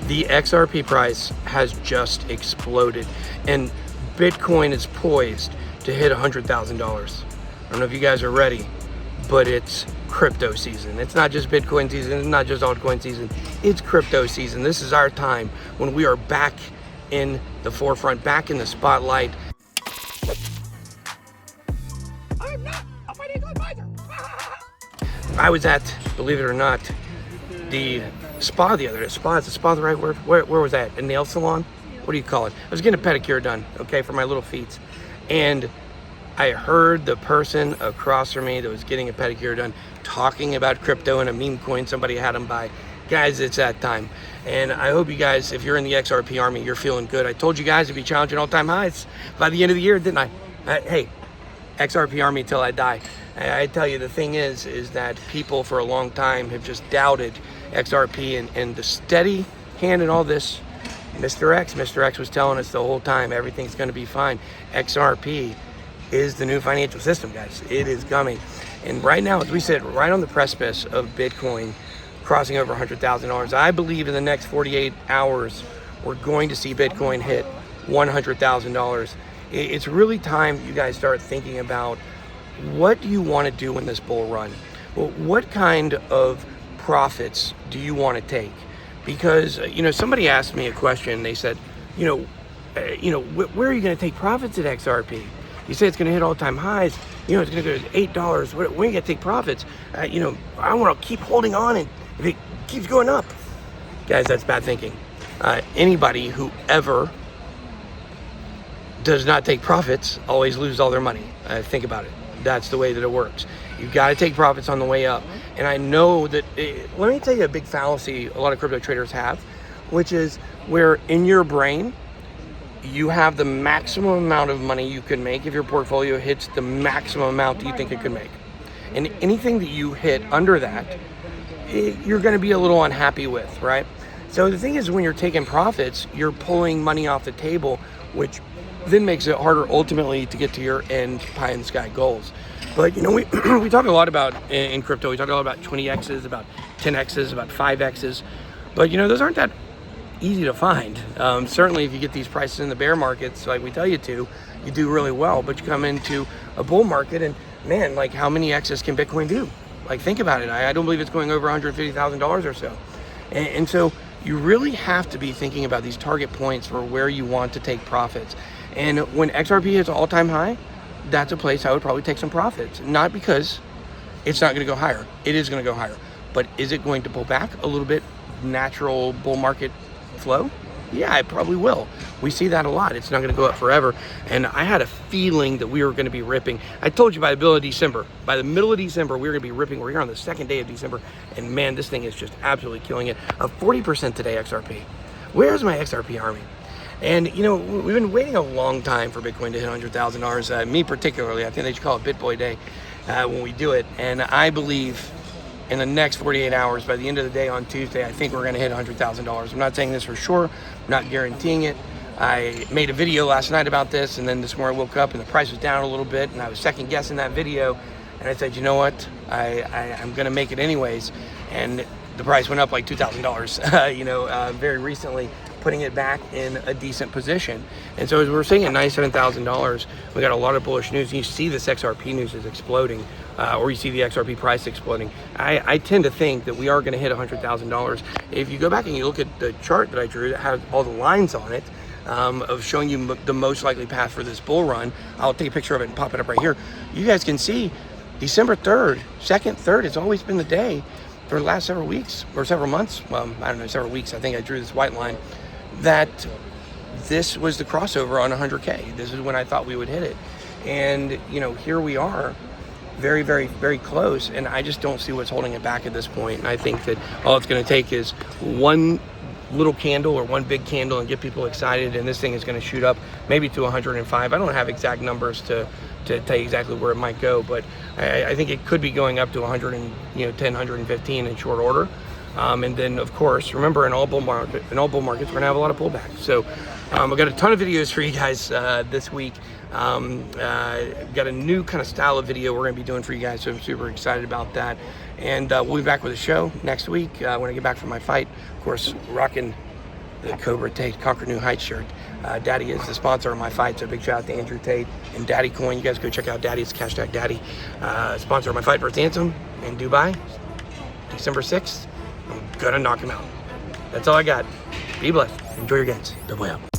The XRP price has just exploded, and Bitcoin is poised to hit $100,000. I don't know if you guys are ready, but it's crypto season. It's not just Bitcoin season, it's not just altcoin season, it's crypto season. This is our time when we are back in the forefront, back in the spotlight. I'm not a financial advisor. I was at, believe it or not, the spa the other day. Spa, is the spa the right word? Where was that? A nail salon? What do you call it? I was getting a pedicure done, okay, for my little feet. And I heard the person across from me that was getting a pedicure done talking about crypto and a meme coin somebody had them buy. Guys, it's that time. And I hope you guys, if you're in the XRP army, you're feeling good. I told you guys to be challenging all-time highs by the end of the year, didn't I? Hey, XRP army till I die. I tell you, the thing is that people for a long time have just doubted XRP and the steady hand in all this. Mr. X was telling us the whole time, everything's going to be fine. XRP is the new financial system, guys. It is coming. And right now, as we sit right on the precipice of Bitcoin crossing over $100,000, I believe in the next 48 hours, we're going to see Bitcoin hit $100,000. It's really time you guys start thinking about, what do you want to do in this bull run? Well, what kind of profits do you want to take? Because, somebody asked me a question. They said, where are you going to take profits at XRP? You say it's going to hit all-time highs. It's going to go to $8. Where are you going to take profits? I want to keep holding on, and if it keeps going up. Guys, that's bad thinking. Anybody who ever does not take profits always lose all their money. Think about it. That's the way that it works. You've got to take profits on the way up. And I know that, let me tell you a big fallacy a lot of crypto traders have, which is where in your brain, you have the maximum amount of money you can make if your portfolio hits the maximum amount that you think it could make. And anything that you hit under that, you're going to be a little unhappy with, right? So the thing is, when you're taking profits, you're pulling money off the table, which then makes it harder ultimately to get to your end pie in the sky goals. But we talk a lot about in crypto, we talk a lot about 20x's, about 10x's, about 5x's, but those aren't that easy to find. Certainly if you get these prices in the bear markets like we tell you to, you do really well. But you come into a bull market and man, like, how many x's can Bitcoin do? Like, think about it. I don't believe it's going over $150,000 or so. And so you really have to be thinking about these target points for where you want to take profits. And when XRP hits an all-time high, that's a place I would probably take some profits. Not because it's not going to go higher. It is going to go higher. But is it going to pull back a little bit? Natural bull market flow? Yeah, it probably will. We see that a lot. It's not going to go up forever. And I had a feeling that we were going to be ripping. I told you by the middle of December. By the middle of December, we were going to be ripping. We're here on the second day of December. And man, this thing is just absolutely killing it. 40% today, XRP. Where's my XRP army? And, we've been waiting a long time for Bitcoin to hit $100,000. Me particularly, I think they should call it BitBoy Day when we do it. And I believe in the next 48 hours, by the end of the day on Tuesday, I think we're going to hit $100,000. I'm not saying this for sure. I'm not guaranteeing it. I made a video last night about this, and then this morning I woke up and the price was down a little bit, and I was second guessing that video. And I said, you know what? I'm going to make it anyways. And the price went up like $2,000, very recently, putting it back in a decent position. And so as we're seeing at $97,000, we got a lot of bullish news. You see this XRP news is exploding, or you see the XRP price exploding. I tend to think that we are going to hit $100,000. If you go back and you look at the chart that I drew that has all the lines on it, of showing you the most likely path for this bull run, I'll take a picture of it and pop it up right here. You guys can see December 3rd, 2nd, 3rd, it's always been the day for the last several weeks or several months. Well, I don't know, several weeks. I think I drew this white line that this was the crossover on 100K. This is when I thought we would hit it. And, here we are, very, very, very close. And I just don't see what's holding it back at this point. And I think that all it's going to take is one little candle or one big candle and get people excited. And this thing is going to shoot up maybe to 105. I don't have exact numbers to tell you exactly where it might go, but I think it could be going up to 110, 115 in short order. And then, of course, remember, in all bull markets, we're gonna have a lot of pullback. So I've got a ton of videos for you guys this week. Got a new kind of style of video we're gonna be doing for you guys, so I'm super excited about that. And we'll be back with a show next week when I get back from my fight. Of course, rocking the Cobra Tate Conquer New Heights shirt. Daddy is the sponsor of my fight, so big shout out to Andrew Tate and Daddy Coin. You guys go check out Daddy. It's hashtag Daddy. Sponsor of my fight versus Anthem in Dubai, December 6th. I'm gonna knock him out. That's all I got. Be blessed. Enjoy your gains. Double out.